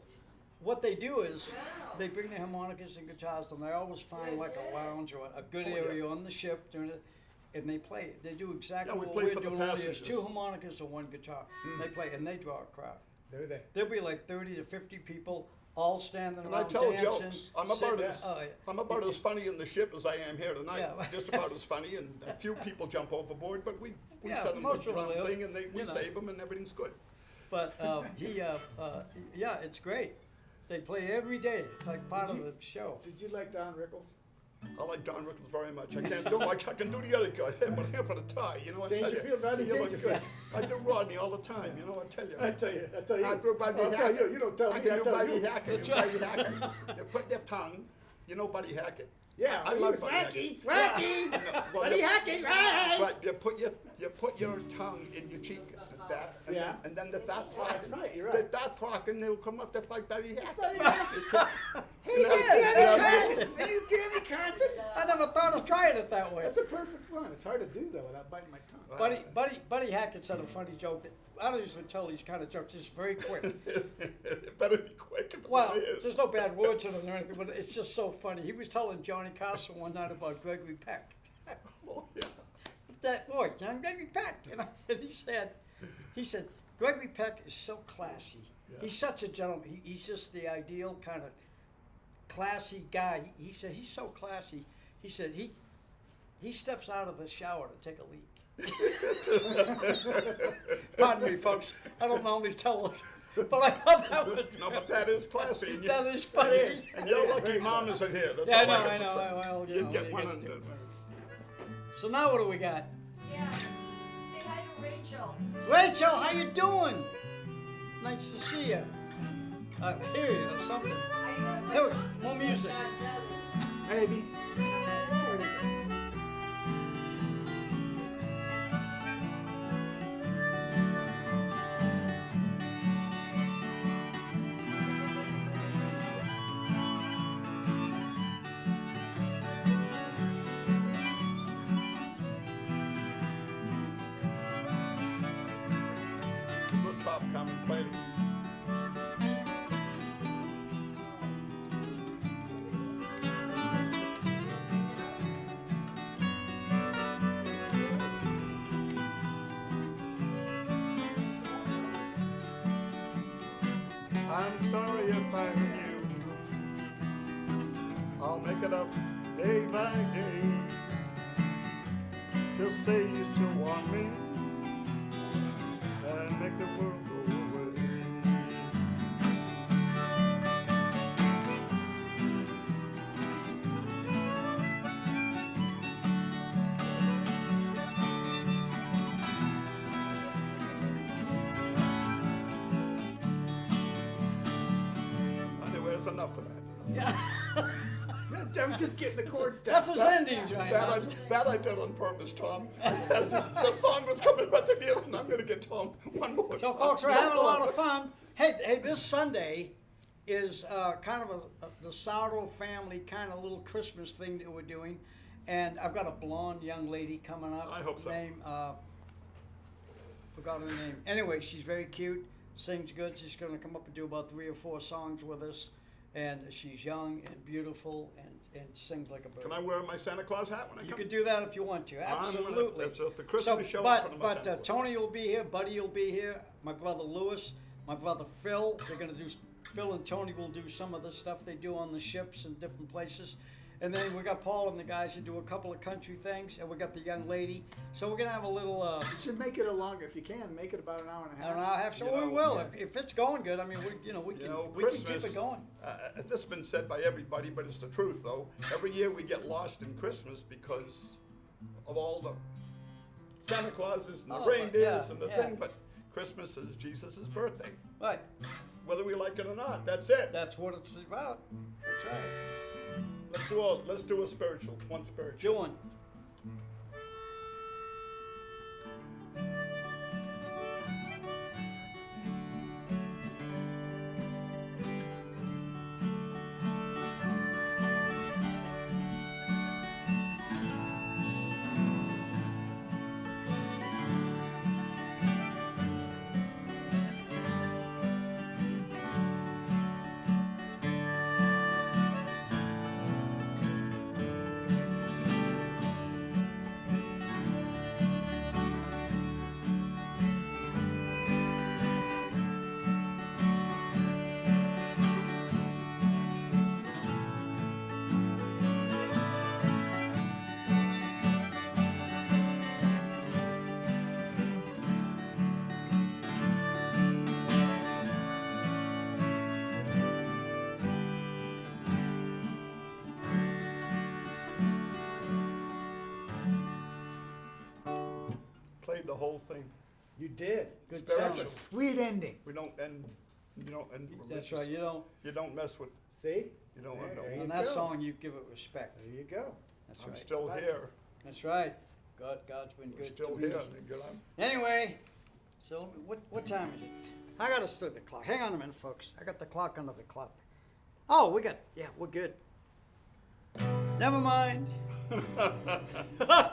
What they do is they bring their harmonicas and guitars, and they always find like a lounge or a good Oh, yeah. area on the ship during it, and they play. They do exactly Yeah, we what play we're for the doing over here. It's passengers. 2 harmonicas and 1 guitar. They play, and they draw a crowd. Do they? There'll be like 30 to 50 people all standing And I around tell dancing. jokes. I'm about sitting- as oh, yeah. I'm about as funny in the ship as I am here tonight. Yeah. Just about as funny, and a few people jump overboard, but we Yeah, send them most the of them round live, thing, and we you know. save them, and everything's good. But yeah, it's great. They play every day. It's like part of the show. Did you like Don Rickles? I like Don Rickles very much. I can't do I can do the other guy, but here for the tie, you know. I tell you, Dangerfield, Rodney you look Dangerfield. good. I do Rodney all the time, you know. I tell you. I tell you. I do Buddy I'll tell Hackett. you. You don't tell I me. can I do tell Buddy you. Hackett. That's Buddy Hackett. You put your tongue. You know Buddy Hackett. Yeah, I he love was Buddy wacky, Hackett. wacky. No, well, Buddy you- Hackett, right? But you put your tongue in your cheek, like that, and Yeah. then the that That's right, you're The right. that talking, they'll come up just like Buddy Hackett. Buddy Hackett. Hey, Yeah, Danny yeah. Carson. Hey, Danny Carson. I never thought of trying it that way. That's a perfect one. It's hard to do though without biting my tongue. Buddy Hackett said a funny joke that I don't usually tell these kind of jokes. It's very quick. It better be quick. If Well, it is. there's no bad words in it or anything, but it's just so funny. He was telling Johnny Carson one night about Gregory Peck. Oh, yeah. That voice, I'm Gregory Peck, you know. And he said, Gregory Peck is so classy. Yeah. He's such a gentleman. He's just the ideal kind of classy guy. He said he's so classy. He said he steps out of the shower to take a leak. Pardon me, folks. I don't normally tell us, but I thought that was No, but that is classy. And that is funny. And you're lucky mom isn't here. That's Yeah, all I have to know. say. Well, you You'd know, get you one get under. So now what do we got? Yeah. Say hi to Rachel. Rachel, how you doing? Nice to see you. Here you go, something. Here, more music. Maybe. Good top coming, play. I'm sorry if I hurt you. I'll make it up day by day. Just say you still want me and make the world go away. Anyway, that's enough of that. Yeah, I was just getting the chords down. that's what's endings right now. That I did on purpose, Tom. The song was coming right to the end, and I'm going to get Tom one more So, time. folks, we're having a lot of fun. Hey, this Sunday is kind of the Sardo family kind of little Christmas thing that we're doing, and I've got a blonde young lady coming up. I hope so. Name, forgot her name. Anyway, she's very cute, sings good. She's going to come up and do about 3 or 4 songs with us, and she's young and beautiful, and and sings like a bird. Can I wear my Santa Claus hat when I You come? could do that if you want to. Absolutely. It's at the Christmas show. I'll put on my Santa Claus Tony will be here. Buddy will be here. My brother Lewis. My brother Phil. They're gonna do. Phil and Tony will do some of the stuff they do on the ships and different places. And then we got Paul and the guys that do a couple of country things, and we got the young lady. So we're gonna have a little. You should make it a longer, if you can, make it about an hour and a half. Hour and a half. So You we know, will yeah. if it's going good. I mean, we can Christmas, keep it going. This has been said by everybody, but it's the truth, though. Every year we get lost in Christmas because of all the Santa Clauses and the reindeers and the thing, but Christmas is Jesus' birthday. Right. Whether we like it or not, that's it. That's what it's about. That's right. Let's do a spiritual, one spiritual. Doing. Played the whole thing. You did. Good Spiritual. That's a sweet ending. We don't end. You don't end religious. That's right. You don't mess with. See? You don't end. There you On that go. song, you give it respect. There you go. That's I'm right. still here. That's right. God's been We're good. still to me. here. Good on. Anyway, so what time is it? I gotta start the clock. Hang on a minute, folks. I got the clock under the clock. Oh, we're good. Never mind.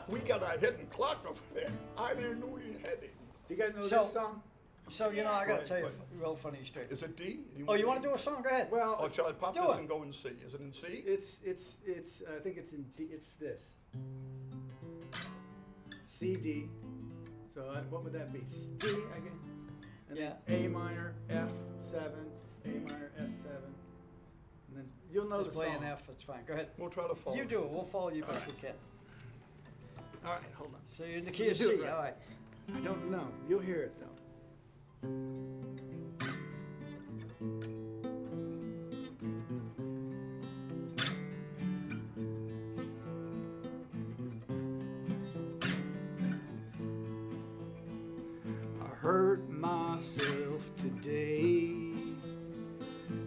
We got a hidden clock over there. I didn't know we had it. You guys know So- this song? So I gotta Right, tell you right. a real funny story. Is it D? Oh, you want to do a song? Go ahead. Well, Oh, shall I pop Do this it. and go in C? Is it in C? it's I think it's in D, it's this. C, D. So what would that be? D again? And Yeah. then A minor, F7, A minor, F7. And then you'll know Just the play song. an F. That's fine. Go ahead. We'll try to follow. You do it. We'll follow you best we can. All right, hold on. So you're in the key of Do it C. right. All right. I don't know. You'll hear it though. I hurt myself today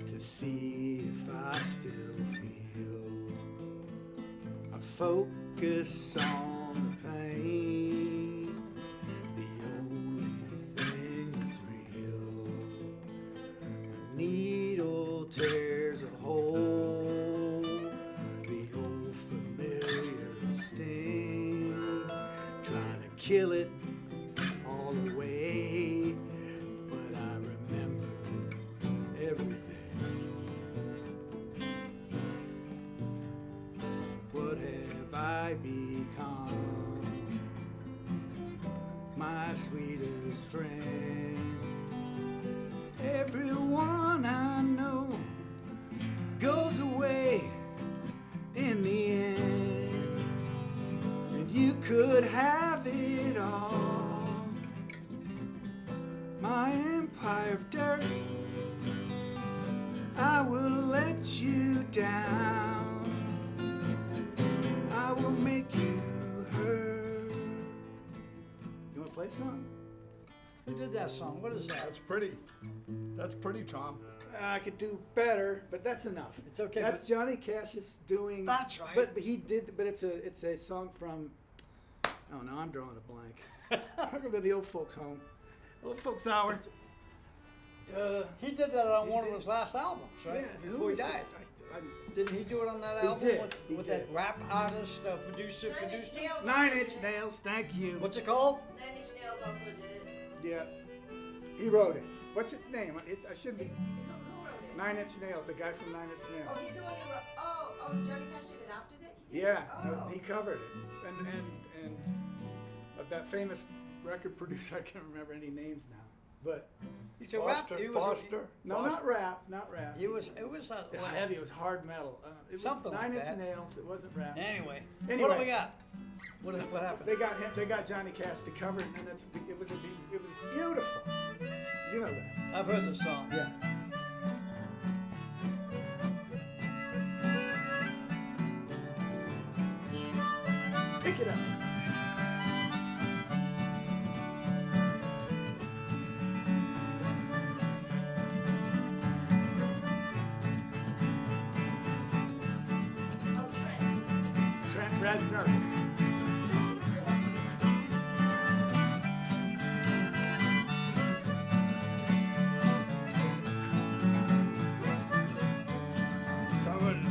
to see if I still feel. I focus on the pain, the only thing that's real. A needle tears a hole, the old familiar sting, trying to kill it all away, but I remember everything. What have I become? My sweetest friend. Everyone I know goes away in the end, and you could have it all. My empire of dirt, I will let you down. I will make you hurt. You want to play something? Who did that song? What is that? That's pretty. That's pretty, Tom. I could do better, but that's enough. It's okay, That's Johnny Cash's doing. That's right. But he did. But it's a song from. Oh no, I'm drawing a blank. Welcome to the old folks' home, old folks' hour. He did that on one of his last albums, right? who Before he was it? died. I- Didn't he do it on that He album did. with, He with did. that rap artist, producer? Nails. 9 Inch Nails. Thank you. What's it called? 9 Inch Nails also did it. Yeah, he wrote it. What's its name? I should be Who wrote it? 9 Inch Nails. The guy from 9 Inch Oh, Nails. he's the one who wrote. Oh, Oh, Johnny Cash did it after that? He did Yeah, it? no, Oh. he covered it. And that famous record producer, I can't remember any names now. But He's a rap. He was Foster. no, not rap, not rap. It was heavy. It was hard metal. It was Something like 9 Inch that. Nails. It wasn't rap. Anyway, what Anyway. do we got? What happened? They got him. They got Johnny Cash to cover it, and it was beautiful. You know that. I've heard the song. Yeah. Pick it up. Oh, Trent. Trent Reznor. Coming.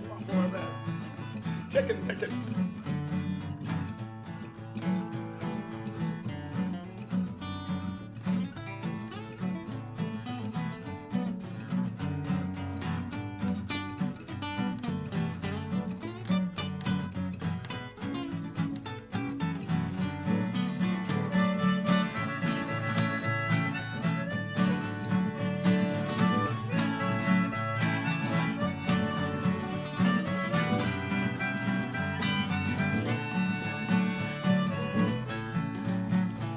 Want more of that? Chicken picket.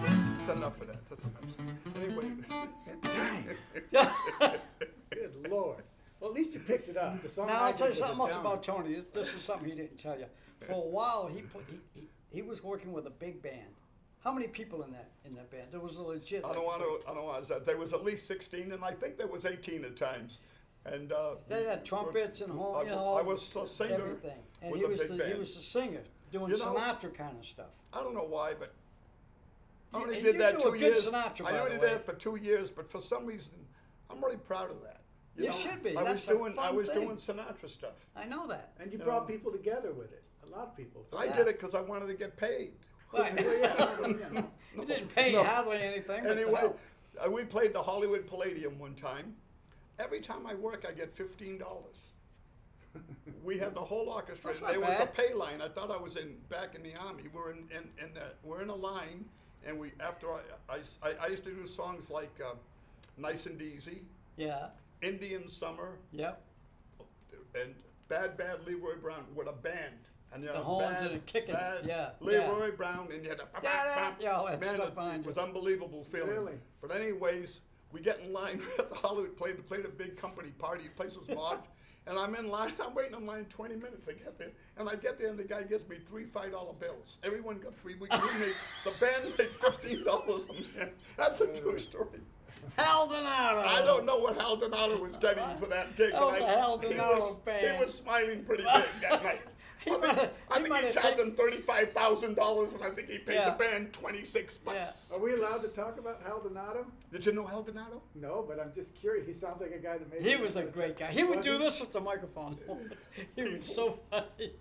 That's enough of that. That's enough. Anyway. Good Lord. Well, at least you picked it up. The song Now I I'll tell you did was something a else downer. about Tony. This is something he didn't tell you. For a while, he was working with a big band. How many people in that band? There was a legit. I don't want to say there was at least 16, and I think there was 18 at times. And They had trumpets and whole, you know, I was a singer everything. And with he a was big the band. he was the singer doing You know- Sinatra kind of stuff. I don't know why, but I You- only you did that do a 2 good years. Sinatra, I by only the did way. that for 2 years, but for some reason, I'm really proud of that. You know, should be. I That's was a doing fun thing. doing Sinatra stuff. I know that. And you You brought know. people together with it. A lot of people. I Yeah. did it because I wanted to get paid. Right. Yeah. You didn't pay no. hardly anything. But Anyway, we played the Hollywood Palladium one time. Every time I work, I get $15. We had the whole orchestra. That's There not was a bad. pay line. I thought I was back in the army. We're in a line, and I used to do songs like "Nice and Easy," yeah. "Indian Summer," Yep. and "Bad Bad Leroy Brown" with a band. And you The had horns bad, and it kicking. bad Yeah, Leroy Brown, and you had a Yeah, all that man, stuff behind it was you. unbelievable feeling. Really? But anyways, we get in line at the Hollywood played a big company party. The place was mobbed. And I'm in line, I'm waiting in line 20 minutes to get there. And I get there and the guy gives me 3 $5 bills. Everyone got 3 weeks. The band made $15 a man. That's a true story. Hal Donato. I don't know what Hal Donato was getting for that gig. That was but a Hal he Donato band. He was smiling pretty big that night. He I might have- think might he have charged taken- them $35,000, and I think he paid Yeah. the band $26. Are we allowed to talk about Hal Donato? Did you know Hal Donato? No, but I'm just curious. He sounds like a guy that made. He was a great guy. He would Was do he? this with the microphone. He was so funny.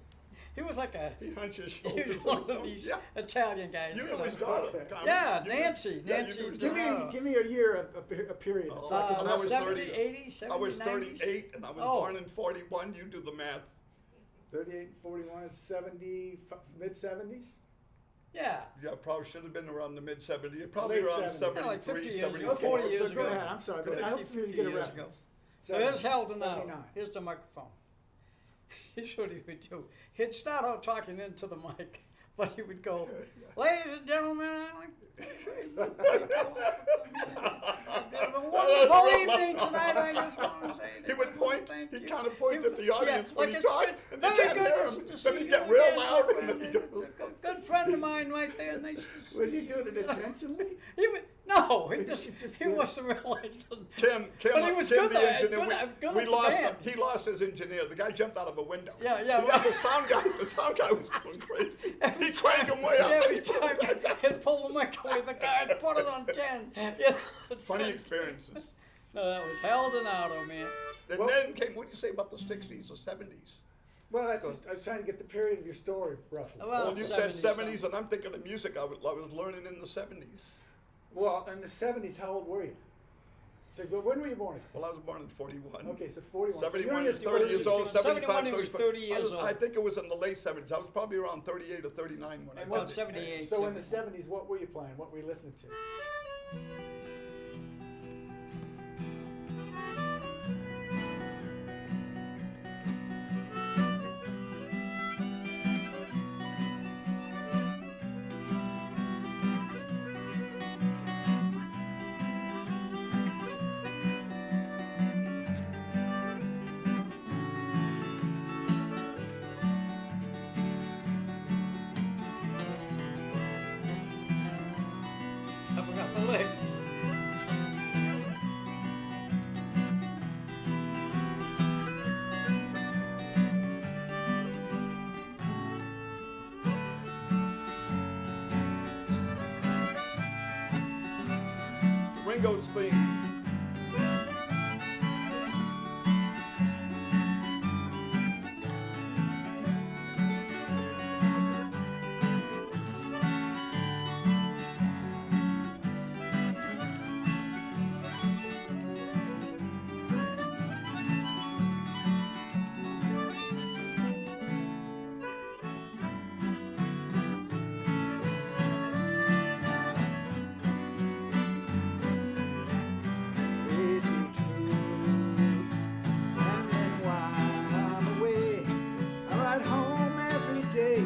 He was like a. He hunched his He shoulders. was one of these Yeah. Italian guys. You you knew know. his daughter. Okay. Carmen. Yeah, You knew- Nancy. yeah, you Nancy knew his Give daughter. me a year, a period. Oh, so I can and I was 70, 30. 80, 70, I was 90s? 38, and I was Oh. born in 41. You do the math. 38 and 41 is 70, mid 70s. Yeah. Yeah, probably should have been around the mid-70s. Probably Late around 70s. 73, Yeah, like 50 years ago, 74. 40 years so go ago. ahead. I'm sorry, but 50, I hope you 50 get a years reference. So here's Hal Donato. 79. Here's the microphone. Here's what he would do. He'd start out talking into the mic, but he would go, "Ladies and gentlemen, I'd like to have a wonderful evening tonight. I just want to say that He would point. thank He you." kind of point at the audience when like he it's talked, good- and they very can't good hear to him. see Then he you get real again, loud, my and then he friend. goes. Good friend of mine right there. Nice to see Was he doing it intentionally? He would, no, he He just just he did it. wasn't realizing. Kim, But he was Kim, good the though, engineer. good we at the lost. band. He lost his engineer. The guy jumped out of a window. Yeah, yeah, The, right. the sound guy. The sound guy was going crazy. He cranked him way up. Every time he'd pull the mic away, the guy would put it on 10. Yeah, it's Funny experiences. No, that was Hal Donato, man. And Well- then came. What do you say about the '60s, the '70s? Well, that's just, I was trying to get the period of your story roughly. Well, Well, you said 70s, 70s, and I'm thinking of music I was learning in the 70s. Well, in the 70s, how old were you? So, when were you born? Well, I was born in 41. Okay, so 41. 71 so is 30 years old, 71 he 75, was 35. 30 years I old. think it was in the late 70s. I was probably around 38 or 39 when I About did it. 78. So in the 70s, what were you playing? What were you listening to? I forgot the lick. Ringo's theme. It be true. And then while I'm away, I ride home every day.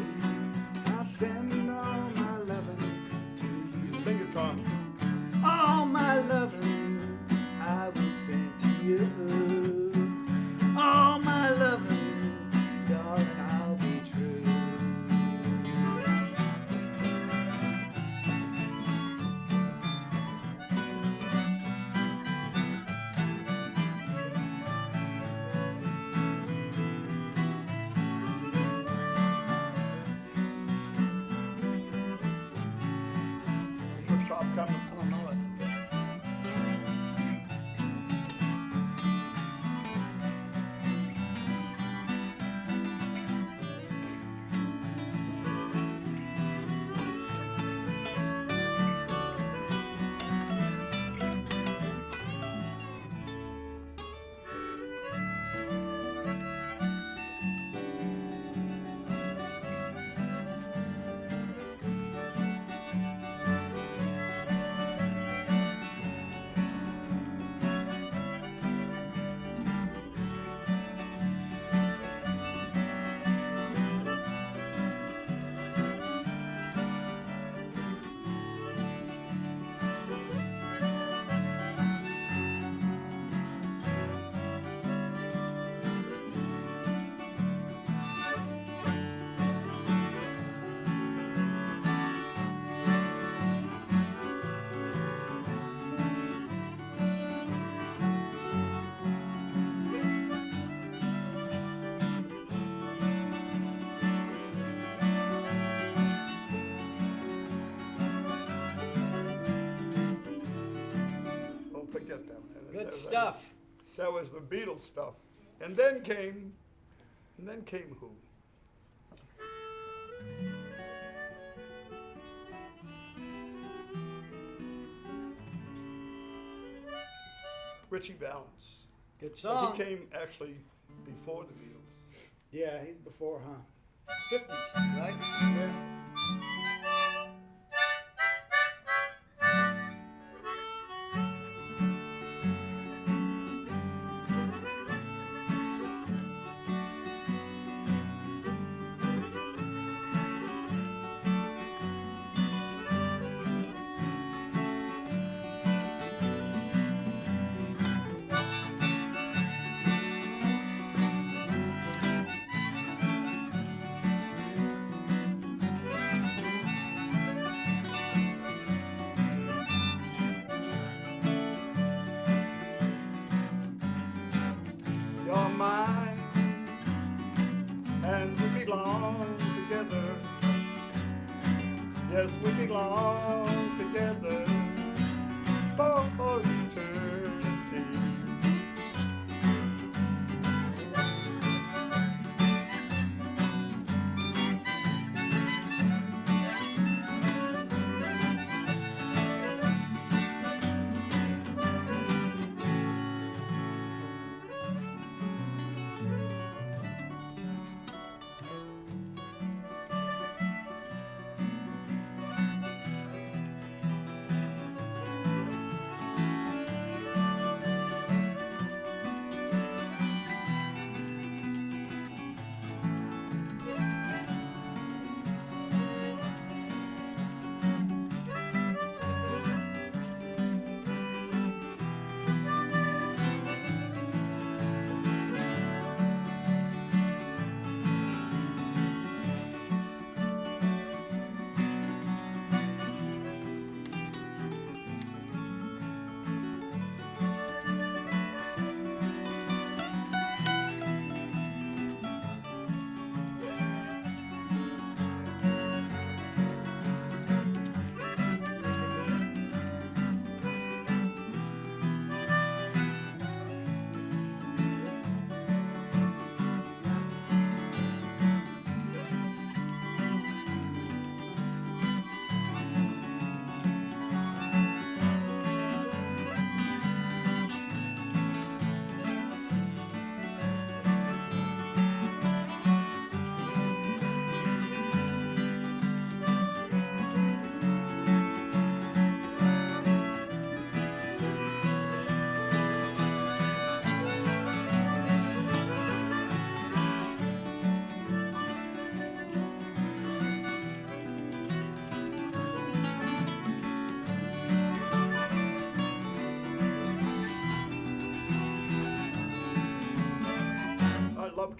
I send all my loving to you. Sing it, Tom. All my loving I will send to you. All my loving, darling, I'll be true. Good top coming. I don't know it. Don't forget that. Good stuff. That was the Beatles stuff. And then came who? Richie Valens. Good But song. he came actually before the Beatles. Yeah, he's before, huh? 50s, right? Yeah. You're mine, and we belong together. Yes, we belong together for eternity.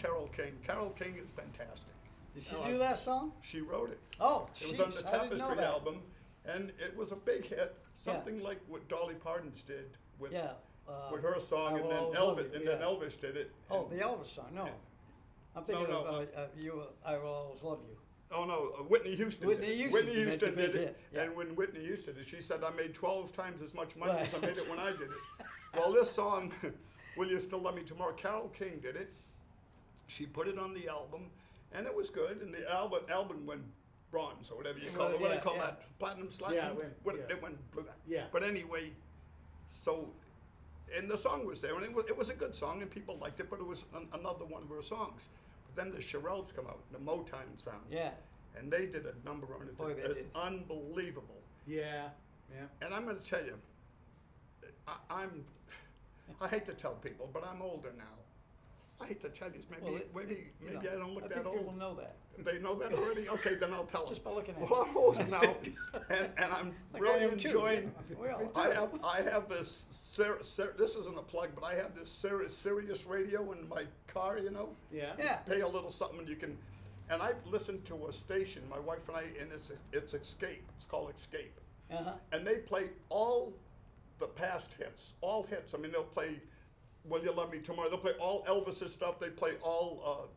Carole King. Carole King is fantastic. Did she do that song? She wrote it. Oh, It was on the jeez, I didn't know Tapestry that. album, and it was a big hit. Something like what Dolly Parton's did with Yeah. with her song, I and Will then Always Love Elvis, You, and then yeah. Elvis did it. Oh, and- the Elvis song. No, Yeah. I'm thinking No, of I Will Always Love You. Oh no, Whitney Houston. Whitney did it. Houston Whitney made the Houston big did it, hit, yeah. and when Whitney Houston did it, she said, "I made 12 times as much money as I Right. made it when I did it." Well, this song, "Will You Still Love Me Tomorrow," Carole King did it. She put it on the album, and it was good. And the album went bronze or whatever you call it. What do Yeah, they call yeah. that? Platinum, platinum. Yeah, It went. Yeah. But anyway, so. And the song was there, and it was a good song, and people liked it, but it was another one of her songs. But then the Shirelles come out, the Motown sound. Yeah. And they did a number on it. Boy, they It's did. unbelievable. Yeah, yeah. And I'm going to tell you, I hate to tell people, but I'm older now. I hate to tell you, maybe I don't look I that think old. people know that. They know that already? Okay, then I'll tell them. Just by looking at Well, I'm older now, and I'm Like really I am too, enjoying. yeah. We all I have this. This isn't a plug, but I have this Sirius radio in my car. You know. Yeah. Yeah. Pay a little something, and you can. And I listen to a station, my wife and I, and it's Escape. It's called Escape, Uh-huh. and they play all the past hits, all hits. I mean, they'll play "Will You Love Me Tomorrow." They'll play all Elvis's stuff. They play all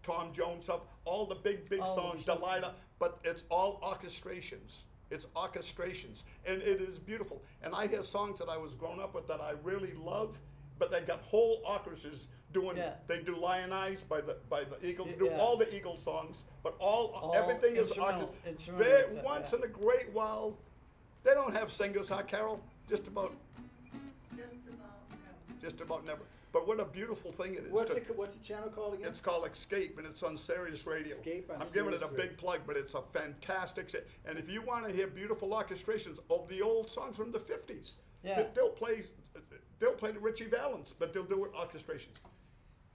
Tom Jones stuff, all the big All the songs, stuff. Delilah. But it's all orchestrations. It's orchestrations, and it is beautiful. And I hear songs that I was grown up with that I really love, but they got whole orchestras doing. Yeah. They do "Lion Eyes" by the Eagles. Do Yeah. all the Eagles songs, but All everything is instrumental- orchestra. instrumental, Once yeah. in a great while, they don't have singers, huh, Carol? Just about never. But what a beautiful thing it is. What's the channel called again? It's called Escape, and it's on Sirius Radio. Escape on I'm giving it a Sirius big plug, but it's a fantastic. And if you want to hear beautiful orchestrations of the old songs from the '50s, Yeah. they'll play the Richie Valens, but they'll do it orchestrations.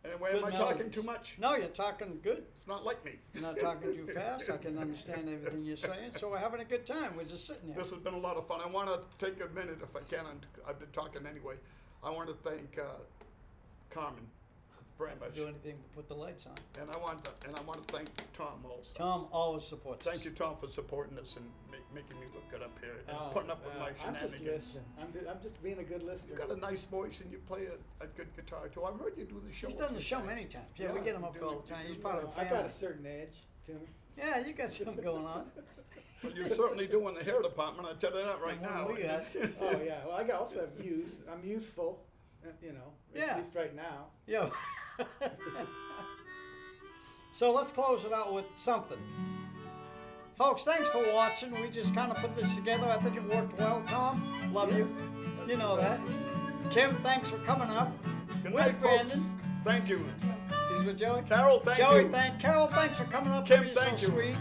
Anyway, am I Good talking melodies. too much? No, you're talking good. It's not like me. You're not talking too fast. I can understand everything you're saying. So we're having a good time. We're just sitting here. This has been a lot of fun. I want to take a minute, if I can, and I've been talking anyway. I want to thank Carmen very much, Do anything but put the lights on. and I want to thank Tom also. Tom always supports us. Thank you, Tom, for supporting us and making me look good up here and Oh, putting up with my I'm just shenanigans. listening. I'm just being a good listener. You got a nice voice and you play a good guitar too. I've heard you do the show. He's a done few the show times. many times. Yeah, we get him you up do. all the time. You He's do. part of the I family. got a certain edge to me. Yeah, you got something going on. Well, you're certainly doing the hair department. I tell you that right Well, now. we got. Oh yeah. Well, I also have youth. I'm youthful. You know. Yeah. At least right now. Yeah. So let's close it out with something. Folks, thanks for watching. We just kind of put this together. I think it worked well. Tom, love you. You know that. Kim, thanks for coming up. Good With night, folks. Brandon. Thank you. He's with Joey. Carol, thank Joey, you. Carol, thanks for coming up. Kim, You're thank so you. sweet.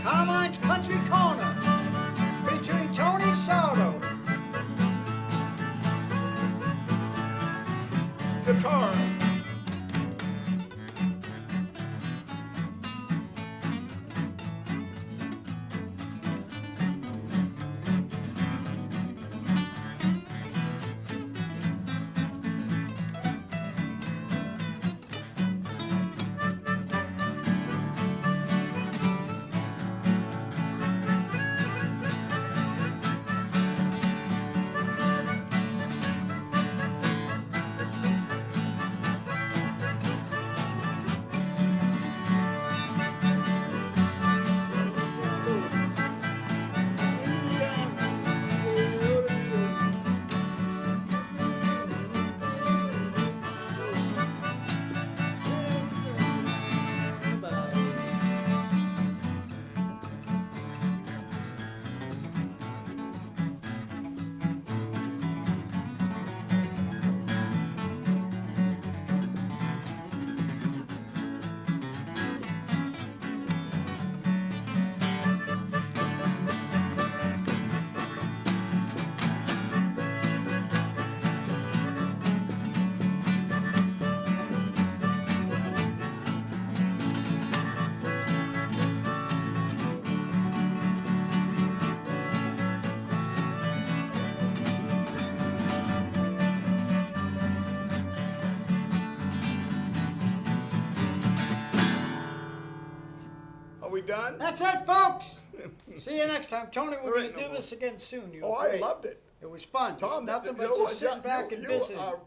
Carmine's Country Corner, featuring Tony Sardo. Guitar. Are we done? That's it, folks. See you next time. Tony, we're There going ain't to no do more. this again soon. You Oh, were I great. loved it. It was fun. Tom, Nothing you but know just what? sitting back and you visiting. are